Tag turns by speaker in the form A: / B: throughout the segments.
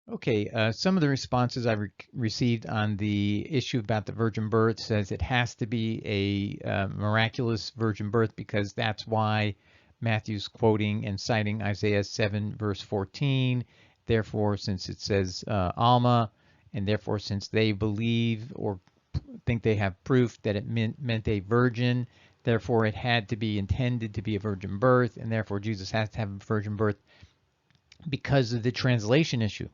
A: Okay, some of the responses I received on the issue about the virgin birth says it has to be a miraculous virgin birth because that's why Matthew's quoting and citing Isaiah 7 verse 14. Therefore, since it says almah, and therefore since they believe or think they have proof that it meant a virgin, therefore it had to be intended to be a virgin birth, and therefore Jesus has to have a virgin birth because of the translation issue.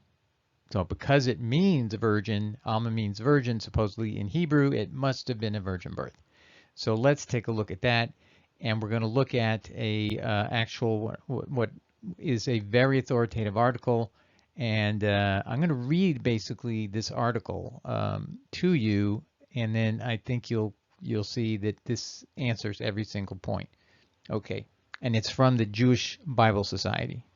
A: So because it means virgin, almah means virgin, supposedly in Hebrew, it must have been a virgin birth. So let's take a look at that. And we're going to look at a actual, what is a very authoritative article. And I'm going to read basically this article to you. And then I think you'll see that this answers every single point. Okay. And it's from the Jewish Bible Society.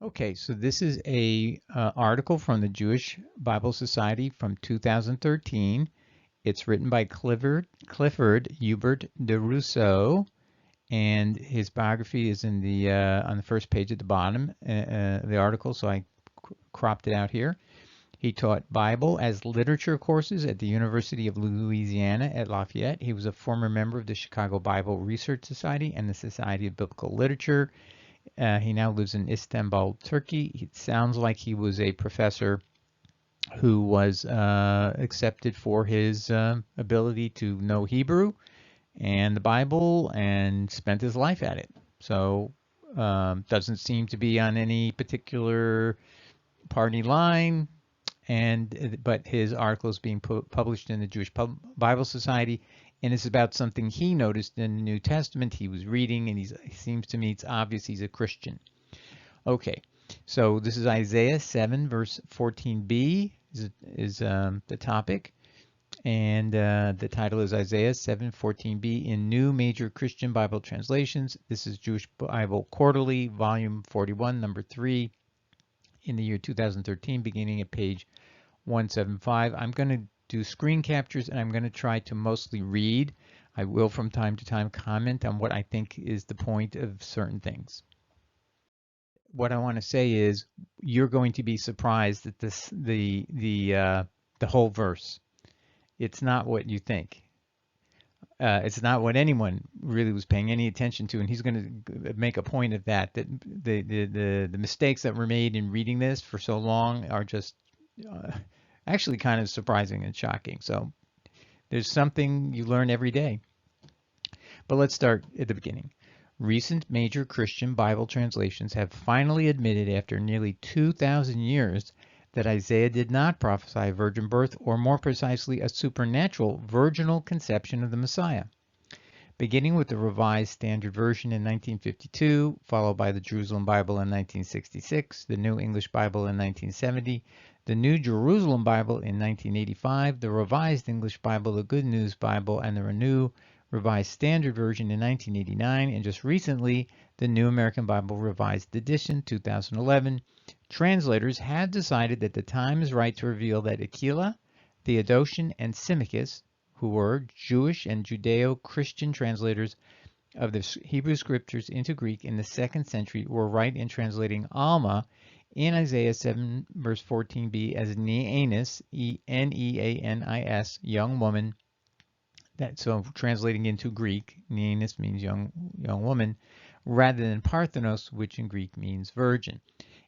A: Okay, so this is a article from the Jewish Bible Society from 2013. It's written by Clifford Hubert de Rousseau, and his biography is in the on the first page at the bottom of the article. So I cropped it out here. He taught Bible as literature courses at the University of Louisiana at Lafayette. He was a former member of the Chicago Bible Research Society and the Society of Biblical Literature. He now lives in Istanbul, Turkey. It sounds like he was a professor who was accepted for his ability to know Hebrew and the Bible and spent his life at it. So doesn't seem to be on any particular party line. But his article is being published in the Jewish Bible Society, and it's about something he noticed in the New Testament he was reading, and he seems to me it's obvious he's a Christian. Okay, so this is Isaiah 7 verse 14b is the topic, and the title is Isaiah 7:14b in New Major Christian Bible Translations. This is Jewish Bible Quarterly, volume 41, number 3, in the year 2013, beginning at page 175. I'm going to do screen captures, and I'm going to try to mostly read. I will from time to time comment on what I think is the point of certain things. What I want to say is you're going to be surprised at the whole verse. It's not what you think. It's not what anyone really was paying any attention to, and he's going to make a point of that. That the mistakes that were made in reading this for so long are just actually kind of surprising and shocking. So there's something you learn every day. But let's start at the beginning. Recent major Christian Bible translations have finally admitted after nearly 2,000 years that Isaiah did not prophesy a virgin birth, or more precisely, a supernatural virginal conception of the Messiah. Beginning with the Revised Standard Version in 1952, followed by the Jerusalem Bible in 1966, the New English Bible in 1970, the New Jerusalem Bible in 1985, the Revised English Bible, the Good News Bible, and the New Revised Standard Version in 1989, and just recently, the New American Bible Revised Edition 2011, translators have decided that the time is right to reveal that Aquila, Theodotion, and Symmachus, who were Jewish and Judeo-Christian translators of the Hebrew scriptures into Greek in the 2nd century, were right in translating almah in Isaiah 7 verse 14b as neanis, Neanis, young woman. So translating into Greek, neanis means young woman, rather than parthenos, which in Greek means virgin.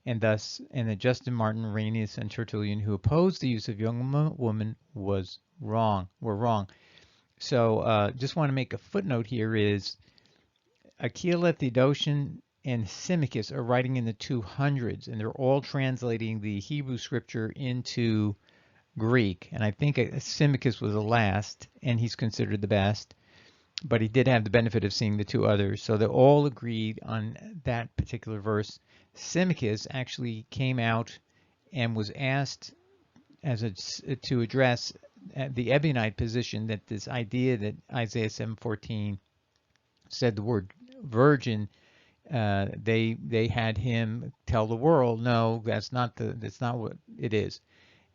A: And thus, that Justin Martyr, Irenaeus, and Tertullian, who opposed the use of young woman, were wrong. So just want to make a footnote here is Aquila, Theodotion, and Symmachus are writing in the 200s, and they're all translating the Hebrew scripture into Greek. And I think Symmachus was the last, and he's considered the best, but he did have the benefit of seeing the two others. So they all agreed on that particular verse. Symmachus actually came out and was asked to address the Ebionite position, that this idea that Isaiah 7:14 said the word virgin, they had him tell the world, no, that's not what it is.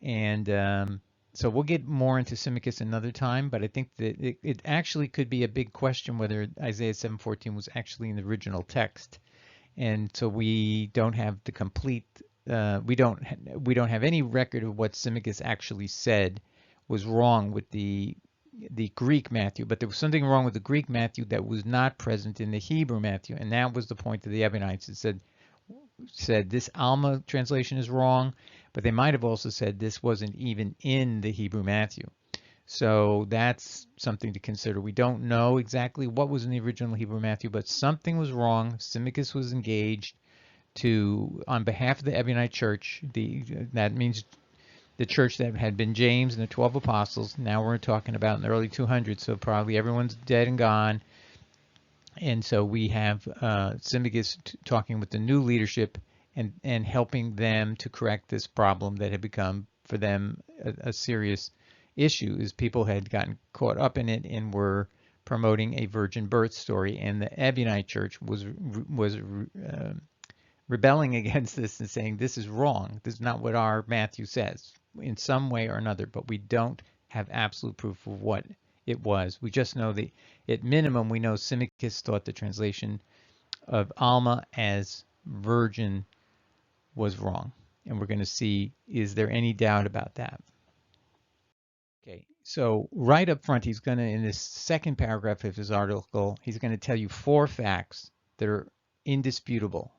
A: And So we'll get more into Symmachus another time, but I think that it actually could be a big question whether Isaiah 7:14 was actually in the original text. And so we don't have the complete, we don't have any record of what Symmachus actually said was wrong with the Greek Matthew, but there was something wrong with the Greek Matthew that was not present in the Hebrew Matthew, and that was the point of the Ebionites. It said this almah translation is wrong, but they might have also said this wasn't even in the Hebrew Matthew. So that's something to consider. We don't know exactly what was in the original Hebrew Matthew, but something was wrong. Symmachus was engaged on behalf of the Ebionite church. That means the church that had been James and the 12 apostles. Now we're talking about in the early 200s, so probably everyone's dead and gone. And so we have Symmachus talking with the new leadership and helping them to correct this problem that had become for them a serious issue, is people had gotten caught up in it and were promoting a virgin birth story, and the Ebionite church was rebelling against this and saying this is wrong. This is not what our Matthew says in some way or another, but we don't have absolute proof of what it was. We just know that at minimum we know Symmachus thought the translation of almah as virgin was wrong, and we're going to see, is there any doubt about that? Okay, so right up front, he's going to, in this second paragraph of his article, he's going to tell you 4 facts that are indisputable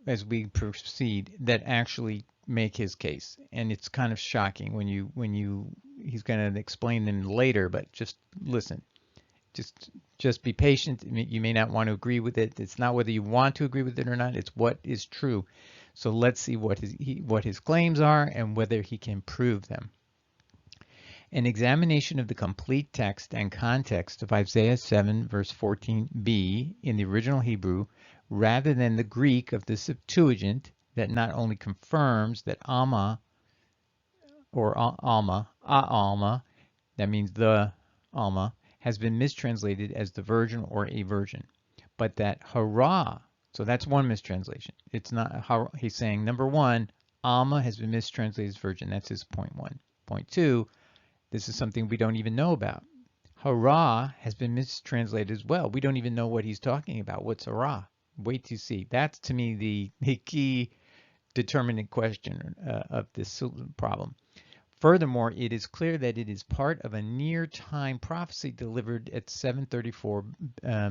A: as we proceed that actually make his case. And it's kind of shocking he's going to explain them later, but just listen. Just be patient. You may not want to agree with it. It's not whether you want to agree with it or not. It's what is true. So let's see what his claims are and whether he can prove them. An examination of the complete text and context of Isaiah 7 verse 14b in the original Hebrew, rather than the Greek of the Septuagint, that not only confirms that almah, or almah, that means the almah, has been mistranslated as the virgin or a virgin, but that harah, so that's one mistranslation. It's not, he's saying, number one, almah has been mistranslated as virgin. That's his point 1. Point 2, this is something we don't even know about. Harah has been mistranslated as well. We don't even know what he's talking about. What's harah? Wait to see. That's, to me, the key determinant question of this problem. Furthermore, it is clear that it is part of a near-time prophecy delivered at 734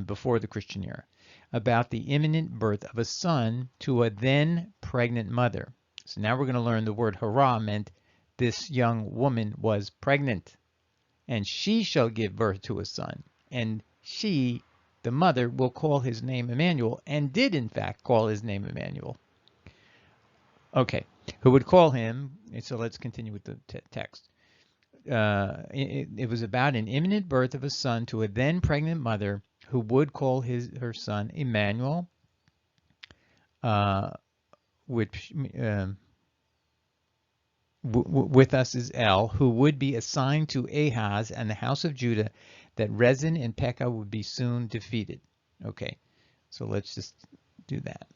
A: before the Christian era about the imminent birth of a son to a then pregnant mother. So now we're going to learn the word harah meant this young woman was pregnant, and she shall give birth to a son, and she, the mother, will call his name Immanuel, and did in fact call his name Immanuel. Okay, who would call him, so let's continue with the text. It was about an imminent birth of a son to a then pregnant mother who would call her son Immanuel, which with us is El, who would be assigned to Ahaz and the house of Judah, that Rezin and Pekah would be soon defeated. Okay, so let's just do that.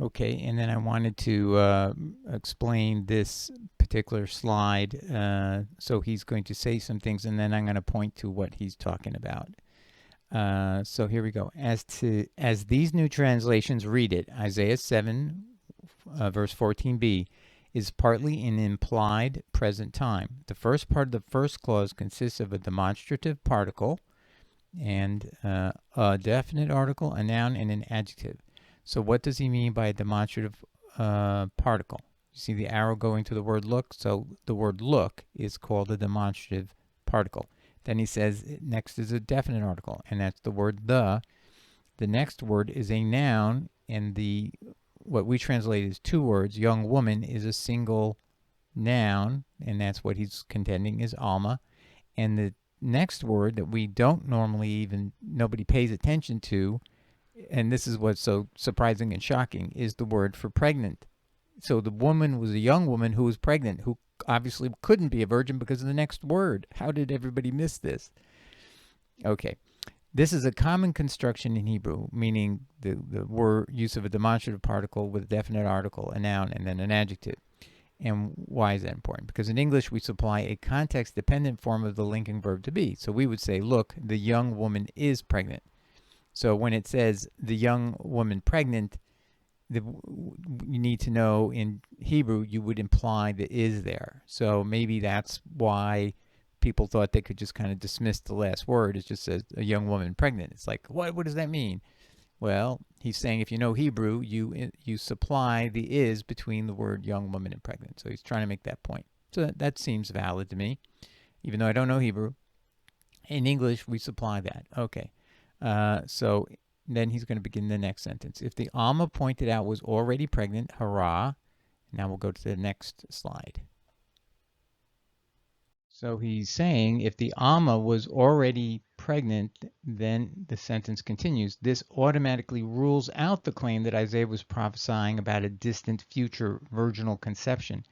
A: Okay, and then I wanted to explain this particular slide. So he's going to say some things, and then I'm going to point to what he's talking about. So here we go. As these new translations read it, Isaiah 7, verse 14b, is partly in implied present time. The first part of the first clause consists of a demonstrative particle and a definite article, a noun, and an adjective. So what does he mean by a demonstrative particle? You see the arrow going to the word look? So the word look is called a demonstrative particle. Then he says next is a definite article, and that's the word the. The next word is a noun, and what we translate as 2 words, young woman, is a single noun, and that's what he's contending is almah. And the next word that we don't normally nobody pays attention to, and this is what's so surprising and shocking, is the word for pregnant. So the woman was a young woman who was pregnant, who obviously couldn't be a virgin because of the next word. How did everybody miss this? Okay. This is a common construction in Hebrew, meaning the word use of a demonstrative particle with a definite article, a noun, and then an adjective. And why is that important? Because in English, we supply a context-dependent form of the linking verb to be. So we would say, look, the young woman is pregnant. So when it says the young woman pregnant, you need to know in Hebrew, you would imply the is there. So maybe that's why people thought they could just kind of dismiss the last word. It just says a young woman pregnant. It's like, what does that mean? Well, he's saying if you know Hebrew, you supply the is between the word young woman and pregnant. So he's trying to make that point. So that seems valid to me, even though I don't know Hebrew. In English, we supply that. Okay. So then he's going to begin the next sentence. If the almah pointed out was already pregnant, harah. Now we'll go to the next slide. So he's saying if the almah was already pregnant, then the sentence continues. This automatically rules out the claim that Isaiah was prophesying about a distant future virginal conception.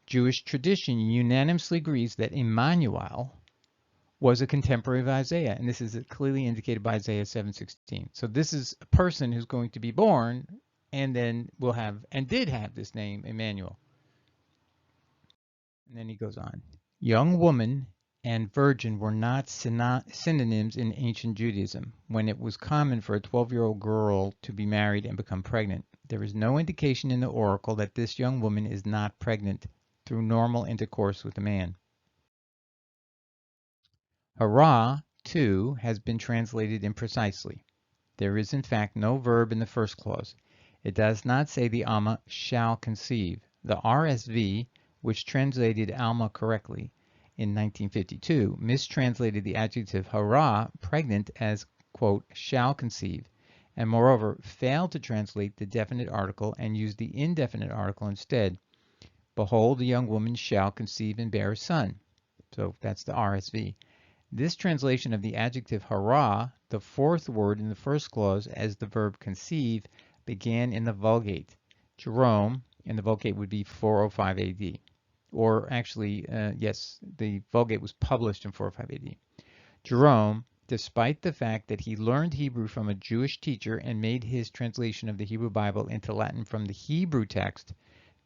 A: Jewish tradition unanimously agrees that Immanuel was a contemporary of Isaiah, and this is clearly indicated by Isaiah 7:16. So this is a person who's going to be born, and then will have, and did have this name, Immanuel. And then he goes on. Young woman and virgin were not synonyms in ancient Judaism, when it was common for a 12-year-old girl to be married and become pregnant. There is no indication in the oracle that this young woman is not pregnant through normal intercourse with a man. Harah, too, has been translated imprecisely. There is in fact no verb in the first clause. It does not say the almah shall conceive. The RSV, which translated almah correctly in 1952, mistranslated the adjective harah, pregnant, as, quote, shall conceive, and moreover failed to translate the definite article and used the indefinite article instead. Behold, the young woman shall conceive and bear a son. So that's the RSV. This translation of the adjective harah, the fourth word in the first clause as the verb conceive, began in the Vulgate. Jerome, and the Vulgate would be 405 AD. Or actually, yes, the Vulgate was published in 405 AD. Jerome, despite the fact that he learned Hebrew from a Jewish teacher and made his translation of the Hebrew Bible into Latin from the Hebrew text,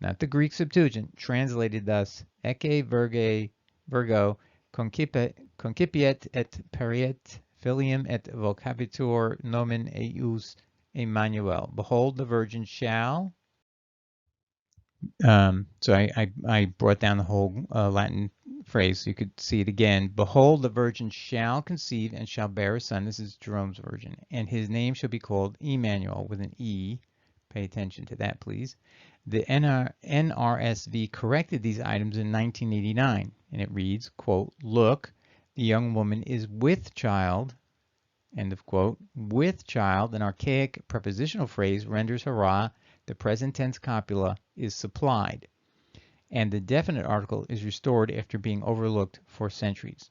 A: not the Greek Septuagint, translated thus, ecce virgo concipiet et pariet filium et vocabitur nomen eius Immanuel. Behold, the virgin shall. So I brought down the whole Latin phrase so you could see it again. Behold, the virgin shall conceive and shall bear a son. This is Jerome's version. And his name shall be called Immanuel with an E. Pay attention to that, please. The NRSV corrected these items in 1989, and it reads, quote, look, the young woman is with child, end of quote. With child, an archaic prepositional phrase, renders harah, the present tense copula, is supplied, and the definite article is restored after being overlooked for centuries.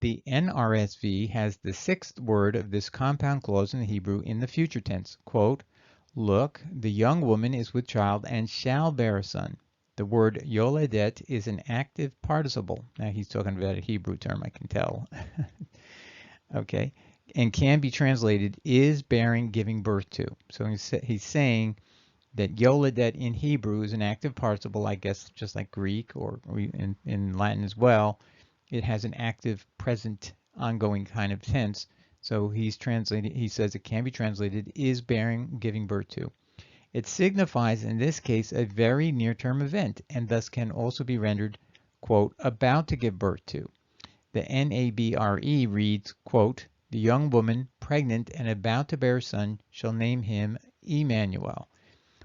A: The NRSV has the sixth word of this compound clause in the Hebrew in the future tense, quote, look, the young woman is with child and shall bear a son. The word yoledet is an active participle. Now he's talking about a Hebrew term, I can tell. Okay, and can be translated is bearing, giving birth to. So he's saying that yoledet in Hebrew is an active participle, I guess, just like Greek or in Latin as well. It has an active, present, ongoing kind of tense. So he says it can be translated is bearing, giving birth to. It signifies, in this case, a very near-term event, and thus can also be rendered, quote, about to give birth to. The NABRE reads, quote, the young woman, pregnant and about to bear a son, shall name him Immanuel.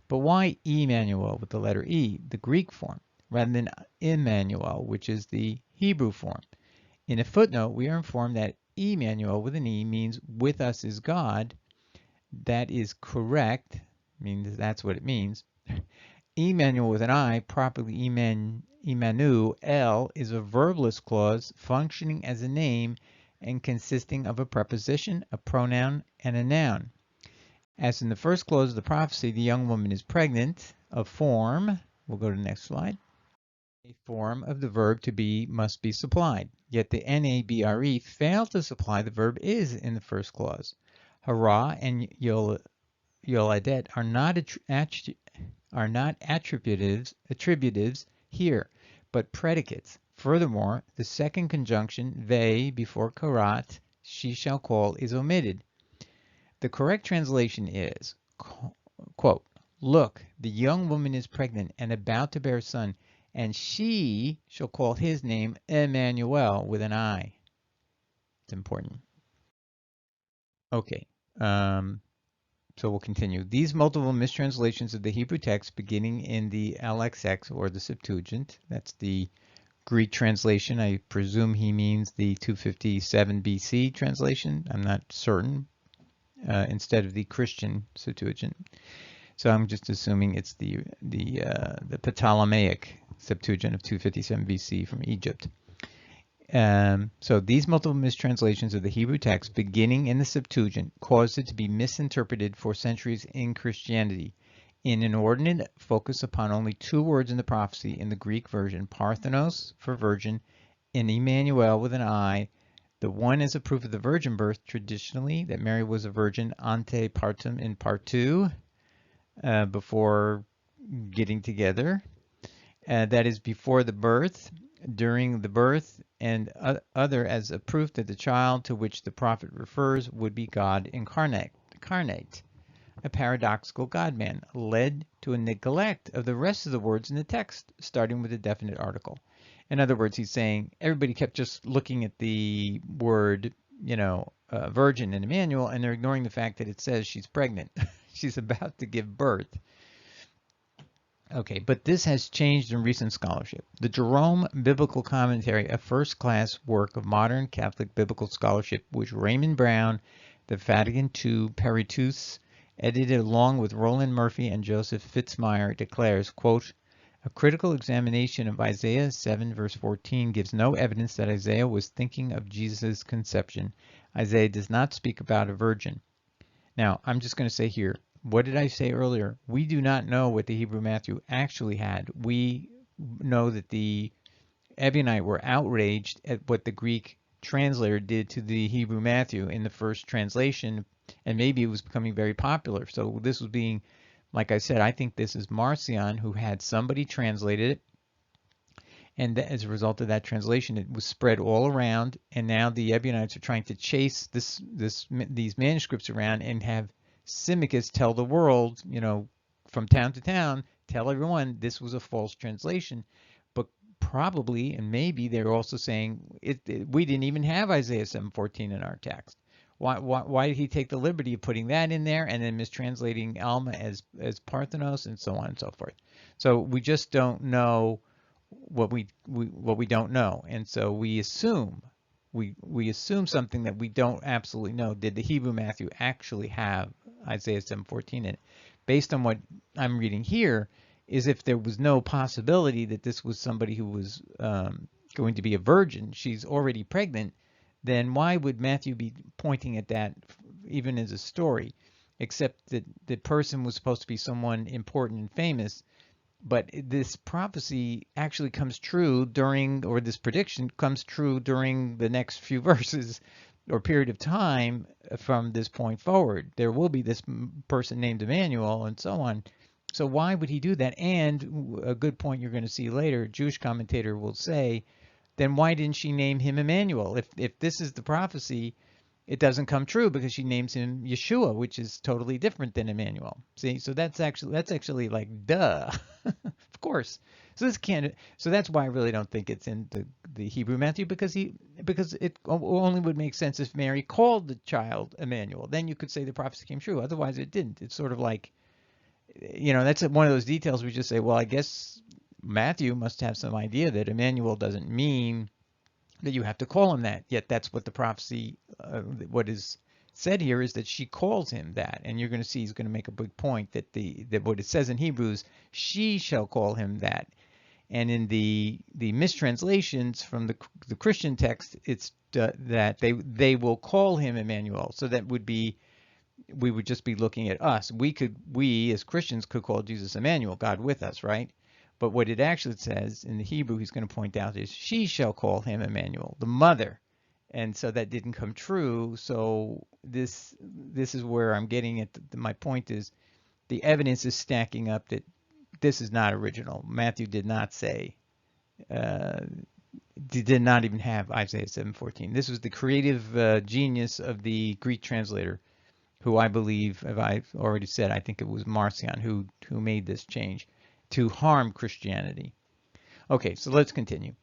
A: But why Immanuel with the letter E, the Greek form, rather than Immanuel, which is the Hebrew form? In a footnote, we are informed that Immanuel with an E means with us is God. That is correct. I mean, that's what it means. Immanuel with an I, properly Immanuel, is a verbless clause functioning as a name and consisting of a preposition, a pronoun, and a noun. As in the first clause of the prophecy, the young woman is pregnant, a form, we'll go to the next slide, a form of the verb to be must be supplied. Yet the NABRE failed to supply the verb is in the first clause. Harah and yoledet are not attributives here, but predicates. Furthermore, the second conjunction, ve, before karat, she shall call, is omitted. The correct translation is, quote, look, the young woman is pregnant and about to bear a son, and she shall call his name Immanuel with an I. It's important. Okay, so we'll continue. These multiple mistranslations of the Hebrew text beginning in the LXX or the Septuagint, that's the Greek translation. I presume he means the 257 BC translation. I'm not certain. Instead of the Christian Septuagint. So I'm just assuming it's the Ptolemaic Septuagint of 257 BC from Egypt. So these multiple mistranslations of the Hebrew text beginning in the Septuagint caused it to be misinterpreted for centuries in Christianity. In inordinate focus upon only two words in the prophecy in the Greek version, parthenos for virgin, and Immanuel with an I, the one is a proof of the virgin birth traditionally, that Mary was a virgin ante partum in part 2, before getting together. That is before the birth, during the birth, and other as a proof that the child to which the prophet refers would be God incarnate, a paradoxical God-man, led to a neglect of the rest of the words in the text, starting with a definite article. In other words, he's saying everybody kept just looking at the word, virgin and Immanuel, and they're ignoring the fact that it says she's pregnant. She's about to give birth. Okay, but this has changed in recent scholarship. The Jerome Biblical Commentary, a first-class work of modern Catholic biblical scholarship, which Raymond Brown, the Vatican II Peritus, edited along with Roland Murphy and Joseph Fitzmyer, declares, quote, a critical examination of Isaiah 7 verse 14 gives no evidence that Isaiah was thinking of Jesus' conception. Isaiah does not speak about a virgin. Now, I'm just going to say here, what did I say earlier? We do not know what the Hebrew Matthew actually had. We know that the Ebionite were outraged at what the Greek translator did to the Hebrew Matthew in the first translation, and maybe it was becoming very popular. So this was being, like I said, I think this is Marcion who had somebody translated it, and as a result of that translation, it was spread all around, and now the Ebionites are trying to chase these manuscripts around and have Symmachus tell the world, from town to town, tell everyone this was a false translation. But probably, and maybe they're also saying we didn't even have Isaiah 7:14 in our text. Why did he take the liberty of putting that in there and then mistranslating almah as parthenos and so on and so forth? So we just don't know what we don't know, and so we assume something that we don't absolutely know. Did the Hebrew Matthew actually have Isaiah 7:14 in it? Based on what I'm reading here, is if there was no possibility that this was somebody who was going to be a virgin, she's already pregnant, then why would Matthew be pointing at that even as a story? Except that the person was supposed to be someone important and famous. But this prophecy actually comes true or this prediction comes true during the next few verses or period of time from this point forward. There will be this person named Immanuel and so on. So why would he do that? And a good point you're going to see later, a Jewish commentator will say, then why didn't she name him Immanuel? If this is the prophecy, it doesn't come true because she names him Yeshua, which is totally different than Immanuel. See, so that's actually like duh, of course. So that's why I really don't think it's in the Hebrew Matthew because it only would make sense if Mary called the child Immanuel. Then you could say the prophecy came true. Otherwise, it didn't. It's sort of like, that's one of those details we just say, well, I guess Matthew must have some idea that Immanuel doesn't mean that you have to call him that. Yet that's what the prophecy, what is said here is that she calls him that. And you're going to see he's going to make a big point that what it says in Hebrews, she shall call him that. And in the mistranslations from the Christian text, it's that they will call him Immanuel. So that would be, we would just be looking at us. We as Christians could call Jesus Immanuel, God with us, right? But what it actually says in the Hebrew, he's going to point out, is she shall call him Immanuel, the mother. And so that didn't come true. So this is where I'm getting at. My point is the evidence is stacking up that this is not original. Matthew did not say, did not even have Isaiah 7:14. This was the creative genius of the Greek translator, who I believe, as I've already said, I think it was Marcion who made this change to harm Christianity. Okay, so let's continue.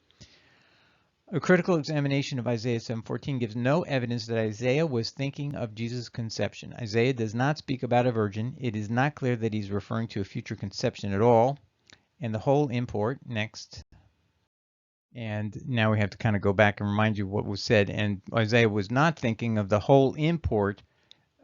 A: A critical examination of Isaiah 7:14 gives no evidence that Isaiah was thinking of Jesus' conception. Isaiah does not speak about a virgin. It is not clear that he's referring to a future conception at all. And the whole import, next. And now we have to kind of go back and remind you what was said. And Isaiah was not thinking of the whole import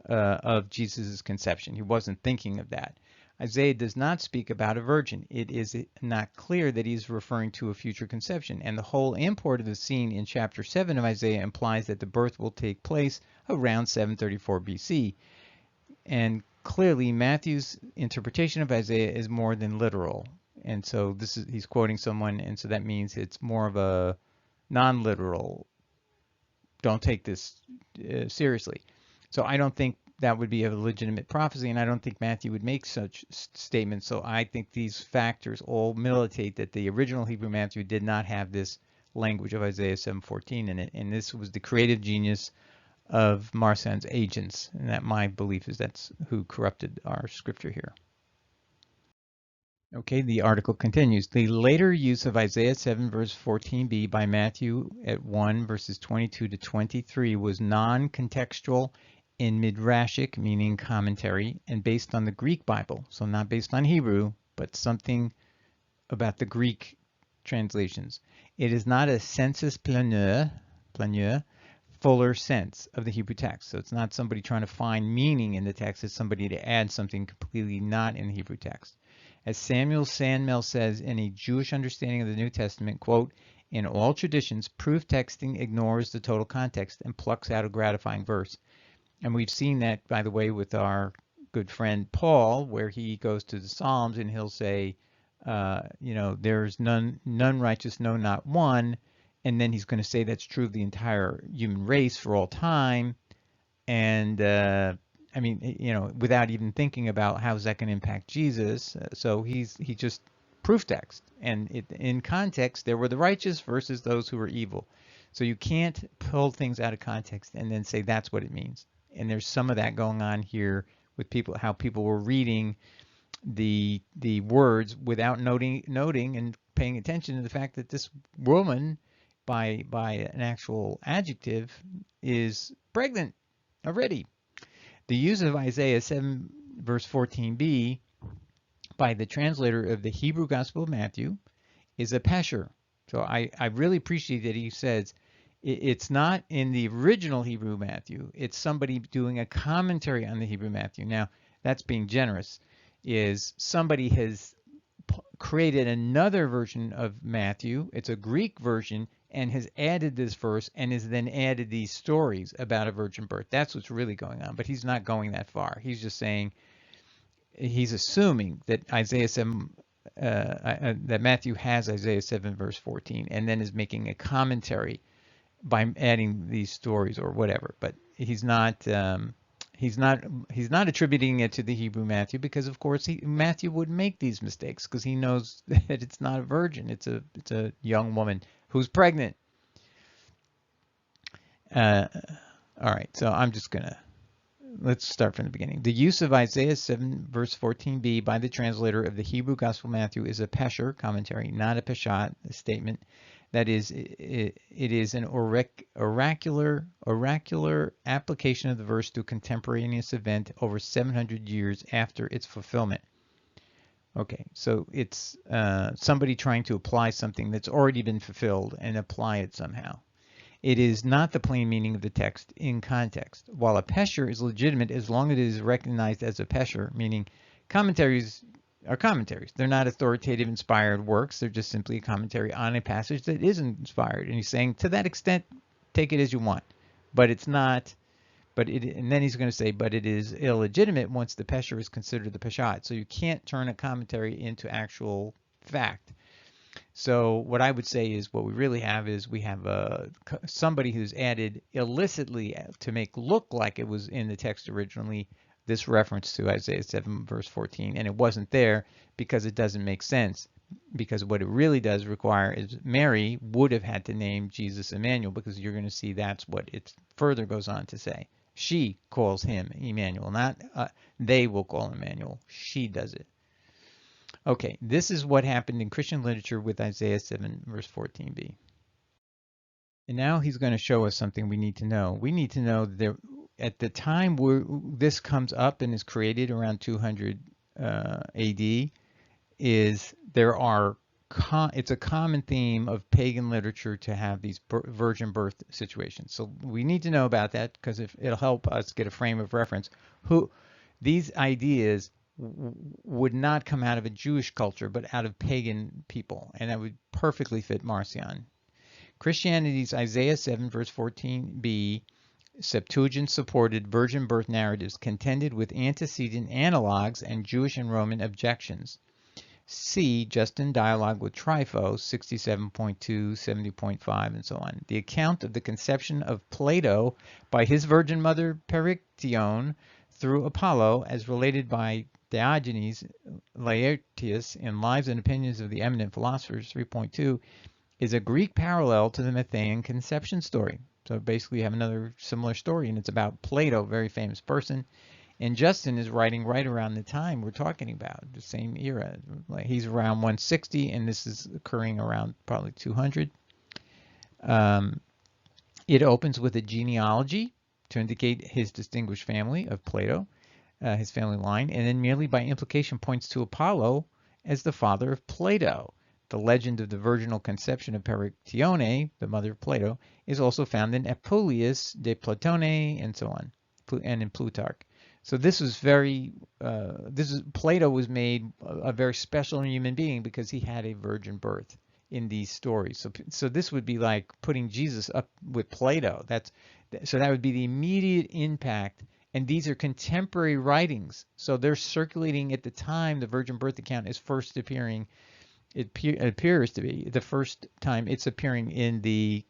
A: of Jesus' conception. He wasn't thinking of that. Isaiah does not speak about a virgin. It is not clear that he's referring to a future conception. And the whole import of the scene in chapter 7 of Isaiah implies that the birth will take place around 734 BC. And clearly Matthew's interpretation of Isaiah is more than literal. And so he's quoting someone, and so that means it's more of a non-literal, don't take this seriously. So I don't think that would be a legitimate prophecy, and I don't think Matthew would make such statements. So I think these factors all militate that the original Hebrew Matthew did not have this language of Isaiah 7:14 in it, and this was the creative genius of Marcion's agents, and that my belief is that's who corrupted our scripture here. Okay, the article continues. The later use of Isaiah 7 verse 14b by Matthew at 1 verses 22 to 23 was non-contextual and midrashic, meaning commentary, and based on the Greek Bible. So not based on Hebrew, but something about the Greek translations. It is not a sensus planeur, fuller sense of the Hebrew text. So it's not somebody trying to find meaning in the text. It's somebody to add something completely not in the Hebrew text. As Samuel Sandmel says in a Jewish understanding of the New Testament, quote, in all traditions, proof texting ignores the total context and plucks out a gratifying verse. And we've seen that, by the way, with our good friend Paul, where he goes to the Psalms and he'll say, there's none righteous, no, not one. And then he's going to say that's true of the entire human race for all time. And without even thinking about how is that going to impact Jesus. So he just proof text. And in context, there were the righteous versus those who were evil. So you can't pull things out of context and then say that's what it means. And there's some of that going on here with people, how people were reading the words without noting and paying attention to the fact that this woman, by an actual adjective, is pregnant already. The use of Isaiah 7 verse 14b by the translator of the Hebrew Gospel of Matthew is a pesher. So I really appreciate that he says it's not in the original Hebrew Matthew. It's somebody doing a commentary on the Hebrew Matthew. Now, that's being generous. Is somebody has created another version of Matthew. It's a Greek version and has added this verse and has then added these stories about a virgin birth. That's what's really going on. But he's not going that far. He's just saying, he's assuming that Isaiah 7, that Matthew has Isaiah 7 verse 14, and then is making a commentary by adding these stories or whatever. But he's not attributing it to the Hebrew Matthew, because of course Matthew would make these mistakes because he knows that it's not a virgin. It's a young woman who's pregnant. All right, so let's start from the beginning. The use of Isaiah 7 verse 14b by the translator of the Hebrew Gospel Matthew is a pesher, commentary, not a peshat, a statement. That is, it is an oracular application of the verse to a contemporaneous event over 700 years after its fulfillment. Okay, so it's somebody trying to apply something that's already been fulfilled and apply it somehow. It is not the plain meaning of the text in context. While a pesher is legitimate as long as it is recognized as a pesher, meaning commentaries are commentaries. They're not authoritative, inspired works. They're just simply a commentary on a passage that isn't inspired. And he's saying, to that extent, take it as you want. But it's not, and then he's going to say, but it is illegitimate once the pesher is considered the peshat. So you can't turn a commentary into actual fact. So what I would say is what we really have is we have somebody who's added illicitly to make look like it was in the text originally this reference to Isaiah 7 verse 14, and it wasn't there because it doesn't make sense. Because what it really does require is Mary would have had to name Jesus Immanuel, because you're going to see that's what it further goes on to say. She calls him Immanuel, not they will call him Immanuel. She does it. Okay, this is what happened in Christian literature with Isaiah 7 verse 14b. And now he's going to show us something we need to know. We need to know that there, at the time where this comes up and is created around 200 AD, is there are it's a common theme of pagan literature to have these virgin birth situations. So we need to know about that, because if it'll help us get a frame of reference. These ideas would not come out of a Jewish culture, but out of pagan people, and that would perfectly fit Marcion. Christianity's Isaiah 7 verse 14b Septuagint-supported virgin birth narratives contended with antecedent analogues and Jewish and Roman objections. See Justin Dialogue with Trypho, 67.2, 70.5, and so on. The account of the conception of Plato by his virgin mother Perictione through Apollo, as related by Diogenes Laertius in Lives and Opinions of the Eminent Philosophers, 3.2, is a Greek parallel to the Matthean conception story. So basically you have another similar story, and it's about Plato, a very famous person. And Justin is writing right around the time we're talking about, the same era. Like he's around 160, and this is occurring around probably 200. It opens with a genealogy to indicate his distinguished family of Plato, his family line, and then merely by implication points to Apollo as the father of Plato. The legend of the virginal conception of Perictione, the mother of Plato, is also found in Apuleius de Platone and so on, and in Plutarch. So this was Plato was made a very special human being because he had a virgin birth in these stories. So this would be like putting Jesus up with Plato. So that would be the immediate impact. And these are contemporary writings. So they're circulating at the time the virgin birth account is first appearing. It appears to be the first time it's appearing in the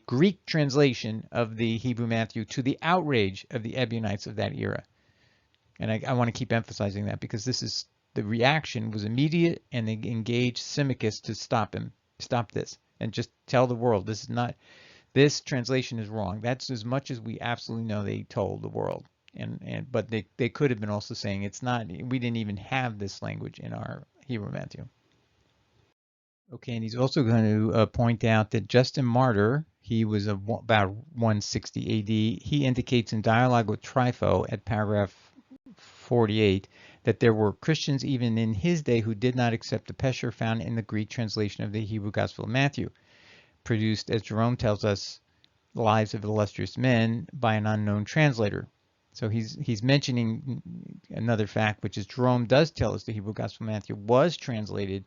A: Greek translation of the Hebrew Matthew, to the outrage of the Ebionites of that era. And I want to keep emphasizing that, because the reaction was immediate, and they engaged Symmachus to stop this, and just tell the world this translation is wrong. That's as much as we absolutely know they told the world. But they could have been also saying it's not, we didn't even have this language in our Hebrew Matthew. Okay, and he's also going to point out that Justin Martyr, he was about 160 AD. He indicates in Dialogue with Trypho at paragraph 48 that there were Christians even in his day who did not accept the pesher found in the Greek translation of the Hebrew Gospel of Matthew, produced, as Jerome tells us, Lives of Illustrious Men by an unknown translator. So he's mentioning another fact, which is Jerome does tell us the Hebrew Gospel of Matthew was translated,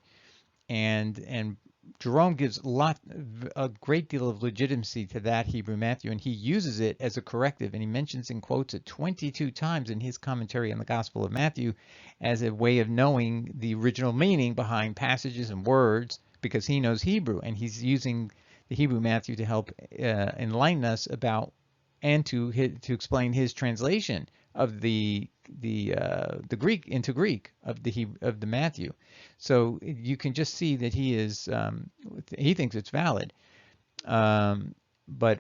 A: and Jerome gives a great deal of legitimacy to that Hebrew Matthew, and he uses it as a corrective, and he mentions and quotes it 22 times in his commentary on the Gospel of Matthew as a way of knowing the original meaning behind passages and words, because he knows Hebrew, and he's using the Hebrew Matthew to help enlighten us about and to explain his translation of the Greek into Greek of the Matthew. So you can just see that he thinks it's valid. But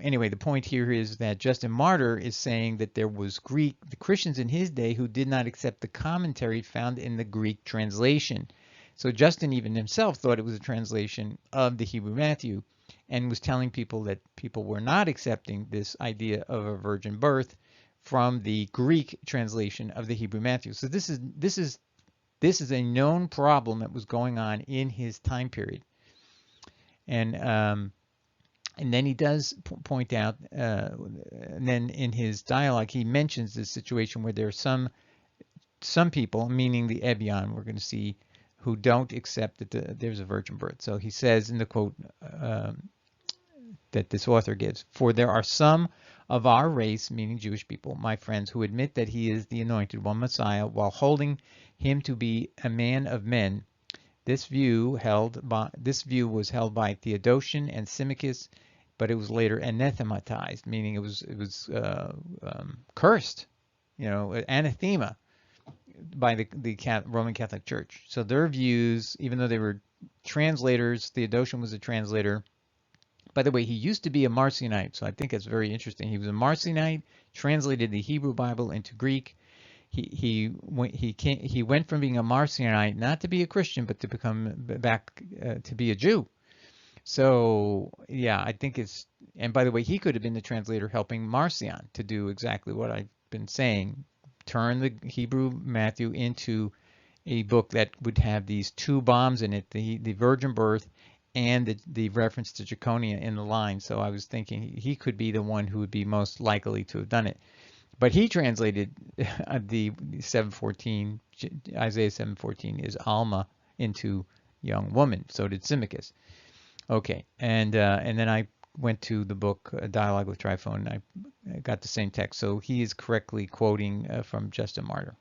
A: anyway, the point here is that Justin Martyr is saying that there was the Christians in his day who did not accept the commentary found in the Greek translation. So Justin even himself thought it was a translation of the Hebrew Matthew, and was telling people that people were not accepting this idea of a virgin birth from the Greek translation of the Hebrew Matthew. So this is a known problem that was going on in his time period. And then he does point out, and then in his dialogue he mentions this situation where there are some people, meaning the Ebion, we're going to see, who don't accept that there's a virgin birth. So he says in the quote that this author gives, "For there are some of our race," meaning Jewish people, "my friends, who admit that he is the anointed one, Messiah, while holding him to be a man of men. This view was held by Theodotion and Symmachus, but it was later anathematized," meaning it was cursed anathema by the Roman Catholic Church. So their views, even though they were translators, Theodotion was a translator. By the way, he used to be a Marcionite, so I think it's very interesting. He was a Marcionite, translated the Hebrew Bible into Greek. He went from being a Marcionite, not to be a Christian, but to become back to be a Jew. So yeah, I think it's, and by the way, he could have been the translator helping Marcion to do exactly what I've been saying, turn the Hebrew Matthew into a book that would have these two bombs in it, the virgin birth and the reference to Jeconia in the line. So I was thinking he could be the one who would be most likely to have done it. But he translated the 7:14, Isaiah 7:14 is almah into young woman. So did Symmachus. Okay, and then I went to the book Dialogue with Tryphon. I got the same text, so he is correctly quoting from Justin Martyr.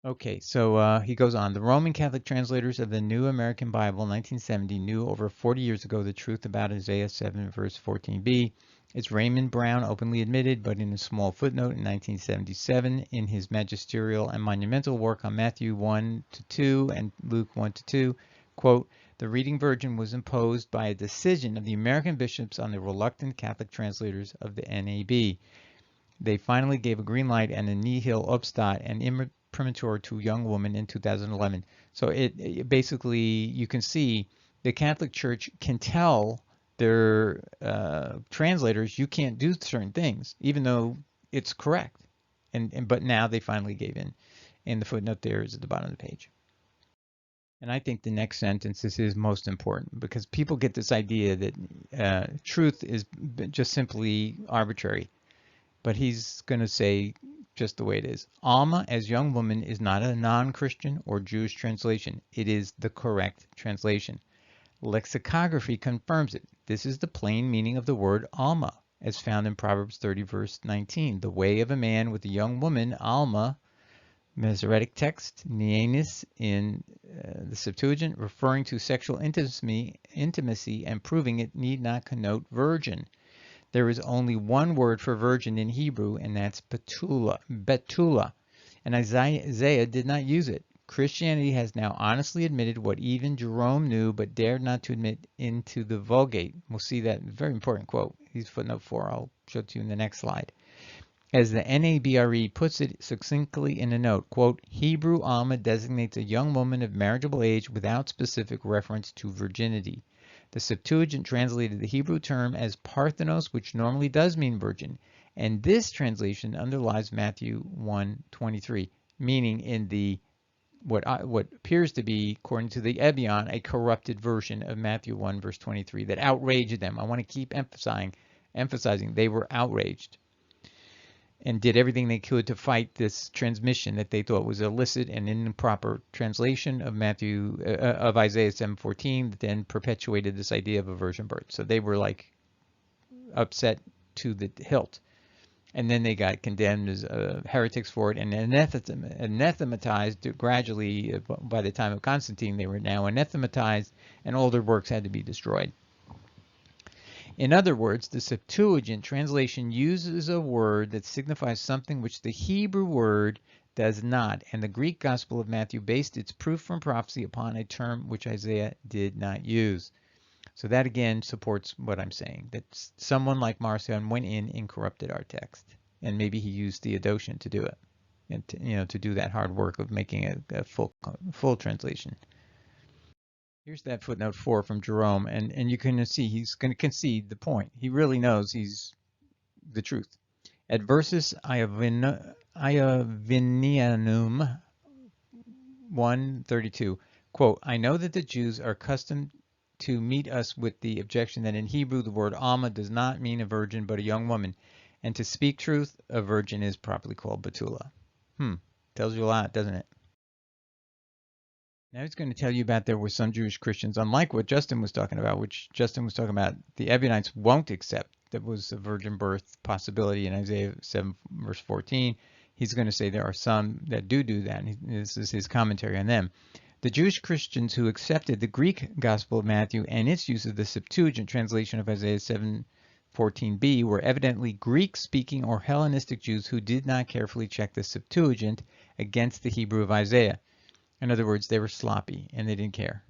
A: Okay, so he goes on. The Roman Catholic translators of the New American Bible, 1970, knew over 40 years ago the truth about Isaiah 7, verse 14b. It's Raymond Brown openly admitted, but in a small footnote in 1977 in his magisterial and monumental work on Matthew 1-2 and Luke 1-2, quote, the reading virgin was imposed by a decision of the American bishops on the reluctant Catholic translators of the NAB. They finally gave a green light and a nihil obstat and imprimatur to young woman in 2011. So it basically, you can see the Catholic Church can tell their translators you can't do certain things, even though it's correct. But now they finally gave in. And the footnote there is at the bottom of the page. And I think the next sentence, this is most important, because people get this idea that truth is just simply arbitrary. But he's going to say just the way it is. Alma as young woman is not a non-Christian or Jewish translation. It is the correct translation. Lexicography confirms it. This is the plain meaning of the word alma, as found in Proverbs 30, verse 19. The way of a man with a young woman, alma, Masoretic text, neanis in the Septuagint, referring to sexual intimacy and proving it need not connote virgin. There is only one word for virgin in Hebrew, and that's betula. And Isaiah did not use it. Christianity has now honestly admitted what even Jerome knew but dared not to admit into the Vulgate. We'll see that very important quote. He's footnote 4. I'll show it to you in the next slide. As the NABRE puts it succinctly in a note, quote, Hebrew alma designates a young woman of marriageable age without specific reference to virginity. The Septuagint translated the Hebrew term as parthenos, which normally does mean virgin, and this translation underlies Matthew 1:23, meaning in the what appears to be, according to the Ebion, a corrupted version of Matthew 1, verse 23 that outraged them. I want to keep emphasizing they were outraged and did everything they could to fight this transmission that they thought was illicit and improper translation of Isaiah 7:14 that then perpetuated this idea of a virgin birth. So they were like upset to the hilt. And then they got condemned as heretics for it and anathematized gradually. By the time of Constantine, they were now anathematized and all their works had to be destroyed. In other words, the Septuagint translation uses a word that signifies something which the Hebrew word does not, and the Greek Gospel of Matthew based its proof from prophecy upon a term which Isaiah did not use. So that again supports what I'm saying, that someone like Marcion went in and corrupted our text, and maybe he used Theodotion to do it, and to do that hard work of making a full translation. Here's that footnote 4 from Jerome, and you can see he's going to concede the point. He really knows he's the truth. Adversus Iovinianum 1:32, quote, I know that the Jews are accustomed to meet us with the objection that in Hebrew the word alma does not mean a virgin but a young woman, and to speak truth, a virgin is properly called betula. Tells you a lot, doesn't it? Now he's going to tell you about there were some Jewish Christians, unlike what Justin was talking about, which Justin was talking about the Ebionites won't accept. That was a virgin birth possibility in Isaiah 7, verse 14. He's going to say there are some that do that, and this is his commentary on them. The Jewish Christians who accepted the Greek Gospel of Matthew and its use of the Septuagint translation of Isaiah 7, 14b were evidently Greek-speaking or Hellenistic Jews who did not carefully check the Septuagint against the Hebrew of Isaiah. In other words, they were sloppy and they didn't care.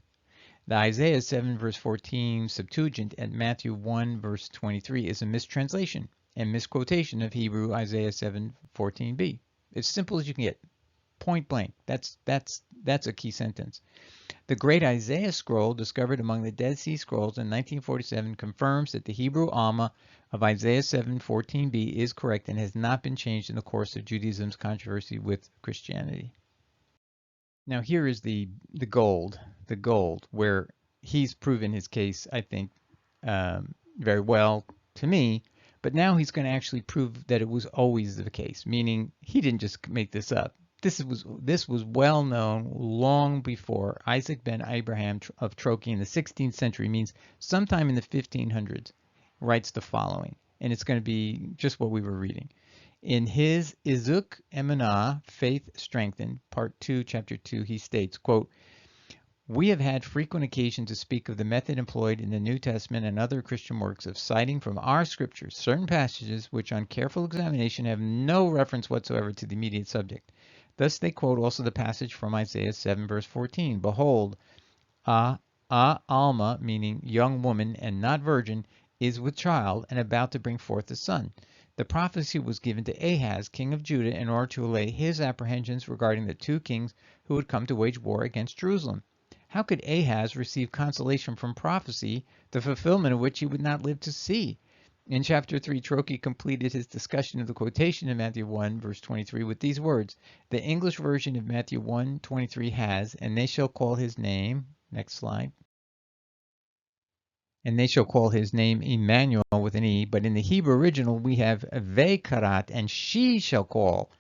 A: The Isaiah 7 verse 14 Septuagint at Matthew 1 verse 23 is a mistranslation and misquotation of Hebrew Isaiah 7:14b. As simple as you can get. Point blank. That's a key sentence. The great Isaiah scroll discovered among the Dead Sea Scrolls in 1947 confirms that the Hebrew almah of Isaiah 7:14b is correct and has not been changed in the course of Judaism's controversy with Christianity. Now here is the gold, where he's proven his case, I think, very well to me, but now he's going to actually prove that it was always the case, meaning he didn't just make this up. This was well known long before. Isaac ben Abraham of Troche in the 16th century, means sometime in the 1500s, writes the following, and it's going to be just what we were reading. In his Izuk Emunah, Faith Strengthened, Part 2, Chapter 2, he states, quote, "We have had frequent occasion to speak of the method employed in the New Testament and other Christian works of citing from our scriptures certain passages which on careful examination have no reference whatsoever to the immediate subject. Thus they quote also the passage from Isaiah 7 verse 14, Behold, almah, meaning young woman and not virgin, is with child and about to bring forth a son. The prophecy was given to Ahaz, king of Judah, in order to allay his apprehensions regarding the two kings who would come to wage war against Jerusalem. How could Ahaz receive consolation from prophecy, the fulfillment of which he would not live to see?" In chapter 3, Troche completed his discussion of the quotation in Matthew 1, verse 23 with these words. The English version of Matthew 1:23 has, "And they shall call his name," next slide, "and they shall call his name Immanuel," with an E, but in the Hebrew original we have Vekarat, "and she shall call."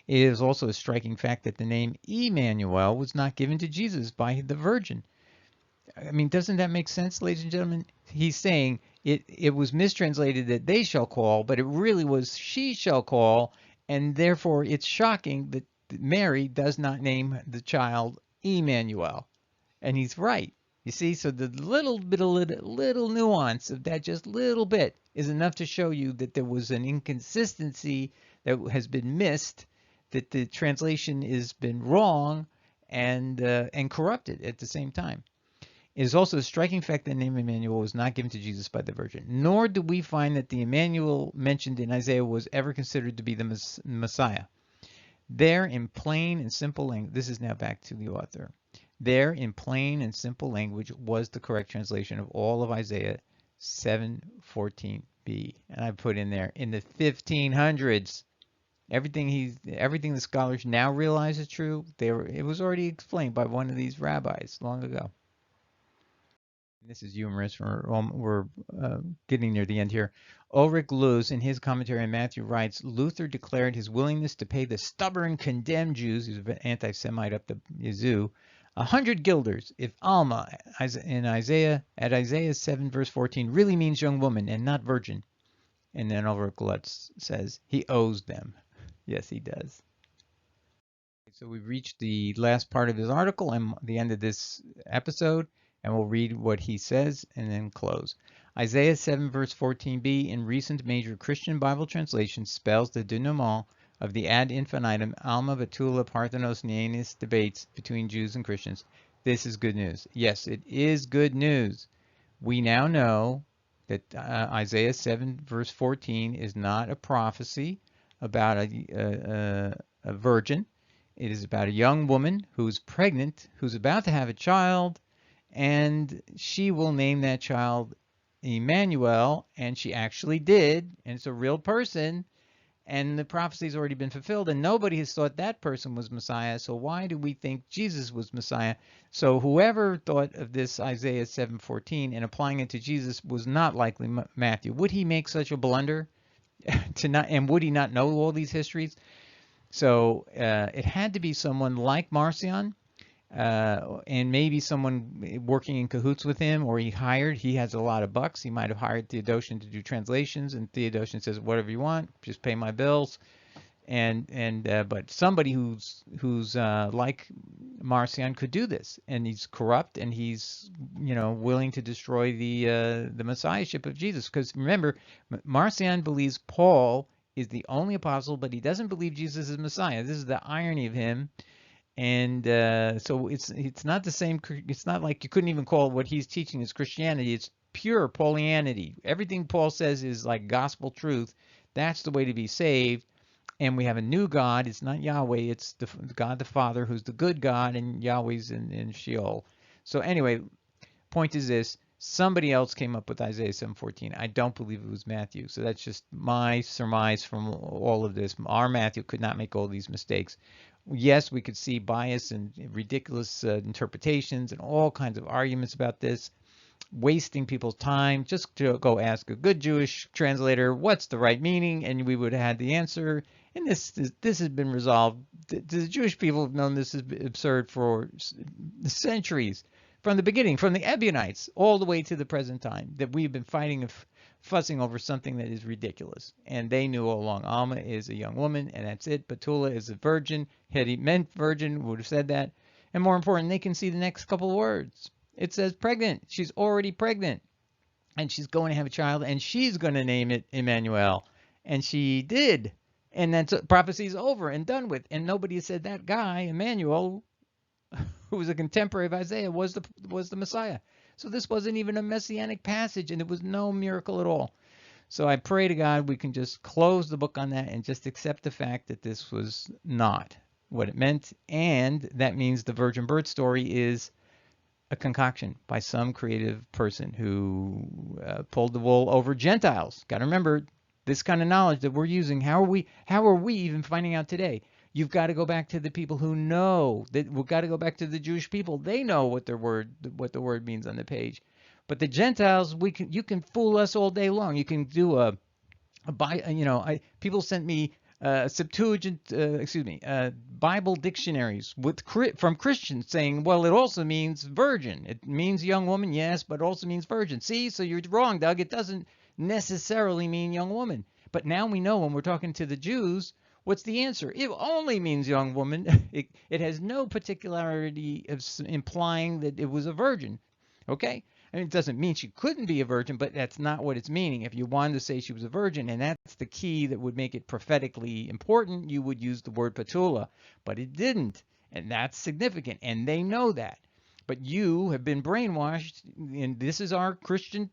A: It is also a striking fact that the name Immanuel was not given to Jesus by the Virgin. I mean, doesn't that make sense, ladies and gentlemen? He's saying it was mistranslated that they shall call, but it really was she shall call, and therefore it's shocking that Mary does not name the child Immanuel. And he's right. You see, so the little nuance of that, just little bit, is enough to show you that there was an inconsistency that has been missed, that the translation has been wrong and corrupted at the same time. It is also a striking fact that the name Immanuel was not given to Jesus by the Virgin, nor do we find that the Immanuel mentioned in Isaiah was ever considered to be the Messiah. There, in plain and simple language, this is now back to the author. There, in plain and simple language, was the correct translation of all of Isaiah 7:14b, and I put in there in the 1500s. Everything the scholars now realize is true. It was already explained by one of these rabbis long ago. This is humorous. We're getting near the end here. Ulrich Luz, in his commentary on Matthew, writes, Luther declared his willingness to pay the stubborn, condemned Jews, he's an anti-Semite up the yazoo, 100 guilders if almah in Isaiah 7 verse 14 really means young woman and not virgin. And then Ulrich Luz says he owes them. Yes, he does. So we've reached the last part of his article and the end of this episode, and we'll read what he says and then close. Isaiah 7 verse 14b in recent major Christian Bible translations spells the denouement of the ad infinitum almah betula parthenos neanis debates between Jews and Christians. This is good news. Yes, it is good news. We now know that Isaiah 7 verse 14 is not a prophecy about a virgin. It is about a young woman who's pregnant, who's about to have a child, and she will name that child Immanuel, and she actually did, and it's a real person, and the prophecy's already been fulfilled, and nobody has thought that person was Messiah, so why do we think Jesus was Messiah? So whoever thought of this Isaiah 7:14 and applying it to Jesus was not likely Matthew. Would he make such a blunder? And would he not know all these histories? So it had to be someone like Marcion, and maybe someone working in cahoots with him, or he has a lot of bucks. He might have hired Theodotion to do translations, and Theodotion says, whatever you want, just pay my bills. But somebody who's like Marcion could do this, and he's corrupt, and he's willing to destroy the messiahship of Jesus. Because remember, Marcion believes Paul is the only apostle, but he doesn't believe Jesus is Messiah. This is the irony of him. And so it's not the same. It's not like you couldn't even call what he's teaching as Christianity. It's pure Paulianity. Everything Paul says is like gospel truth. That's the way to be saved. And we have a new God. It's not Yahweh. It's the God the Father, who's the good God, and Yahweh's in Sheol. So anyway, point is this. Somebody else came up with Isaiah 7:14. I don't believe it was Matthew. So that's just my surmise from all of this. Our Matthew could not make all these mistakes. Yes, we could see bias and ridiculous interpretations and all kinds of arguments about this, wasting people's time. Just to go ask a good Jewish translator, what's the right meaning? And we would have had the answer. And this has been resolved. The Jewish people have known this is absurd for centuries. From the beginning, from the Ebionites all the way to the present time, that we've been fighting and fussing over something that is ridiculous. And they knew all along. Almah is a young woman, and that's it. Betula is a virgin. Had he meant virgin, would have said that. And more important, they can see the next couple of words. It says pregnant. She's already pregnant. And she's going to have a child, and she's going to name it Immanuel. And she did. And then prophecy's over and done with. And nobody said that guy, Immanuel, who was a contemporary of Isaiah, was the Messiah. So this wasn't even a messianic passage, and it was no miracle at all. So I pray to God we can just close the book on that and just accept the fact that this was not what it meant. And that means the virgin birth story is a concoction by some creative person who pulled the wool over Gentiles. Got to remember, this kind of knowledge that we're using, how are we even finding out today? You've got to go back to the people who know. We've got to go back to the Jewish people. They know what the word means on the page. But the Gentiles, you can fool us all day long. You can do people sent me Bible dictionaries from Christians saying, well, it also means virgin. It means young woman, yes, but it also means virgin. See, so you're wrong, Doug. It doesn't necessarily mean young woman. But now we know when we're talking to the Jews, what's the answer? It only means young woman. It has no particularity of implying that it was a virgin. Okay? And it doesn't mean she couldn't be a virgin, but that's not what it's meaning. If you wanted to say she was a virgin, and that's the key that would make it prophetically important, you would use the word patula. But it didn't. And that's significant. And they know that. But you have been brainwashed, and this is our Christian.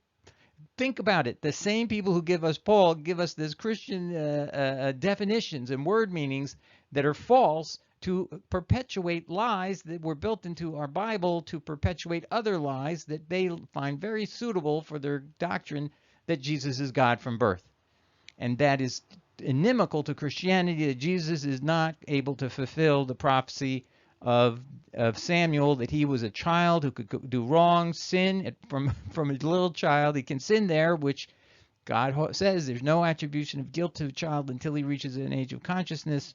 A: Think about it. The same people who give us Paul give us this Christian definitions and word meanings that are false to perpetuate lies that were built into our Bible to perpetuate other lies that they find very suitable for their doctrine that Jesus is God from birth. And that is inimical to Christianity, that Jesus is not able to fulfill the prophecy of Samuel, that he was a child who could do wrong, sin from a little child. He can sin there, which God says there's no attribution of guilt to a child until he reaches an age of consciousness.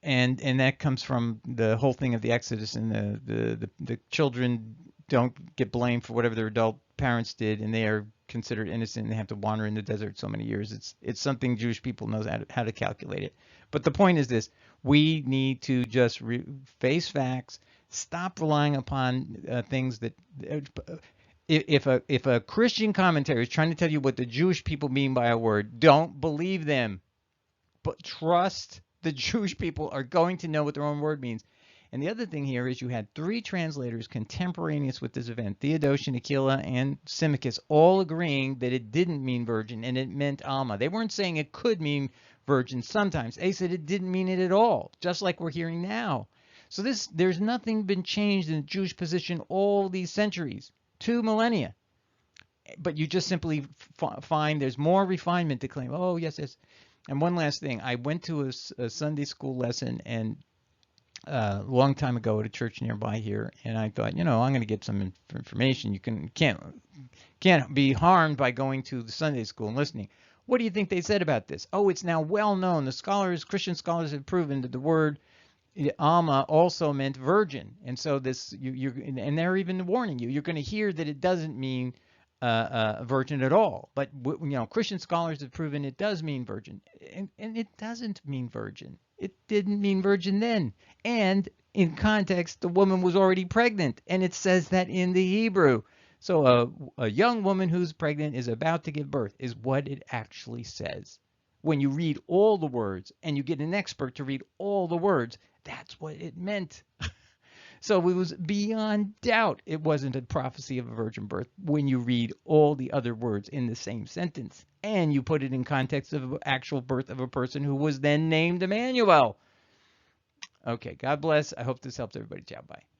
A: And that comes from the whole thing of the Exodus, and the children don't get blamed for whatever their adult parents did, and they are considered innocent, and they have to wander in the desert so many years. It's something Jewish people knows how to calculate it. But the point is this: we need to just face facts, stop relying upon things that. If a Christian commentary is trying to tell you what the Jewish people mean by a word, don't believe them, but trust the Jewish people are going to know what their own word means. And the other thing here is you had 3 translators contemporaneous with this event, Theodotion, Aquila, and Symmachus, all agreeing that it didn't mean virgin and it meant almah. They weren't saying it could mean virgin sometimes. They said it didn't mean it at all, just like we're hearing now. So there's nothing been changed in the Jewish position all these centuries, 2 millennia. But you just simply find there's more refinement to claim, oh, yes, yes. And one last thing, I went to a Sunday school lesson and a long time ago at a church nearby here, and I thought, I'm going to get some information. You can't be harmed by going to the Sunday school and listening. What do you think they said about this? Oh, it's now well known. Christian scholars have proven that the word almah also meant virgin, and so and they're even warning you. You're going to hear that it doesn't mean virgin at all. But Christian scholars have proven it does mean virgin, and it doesn't mean virgin. It didn't mean virgin then. And in context, the woman was already pregnant, and it says that in the Hebrew. So a young woman who's pregnant is about to give birth is what it actually says. When you read all the words and you get an expert to read all the words, that's what it meant. So it was beyond doubt it wasn't a prophecy of a virgin birth when you read all the other words in the same sentence and you put it in context of the actual birth of a person who was then named Immanuel. Okay, God bless. I hope this helps everybody. Ciao, bye.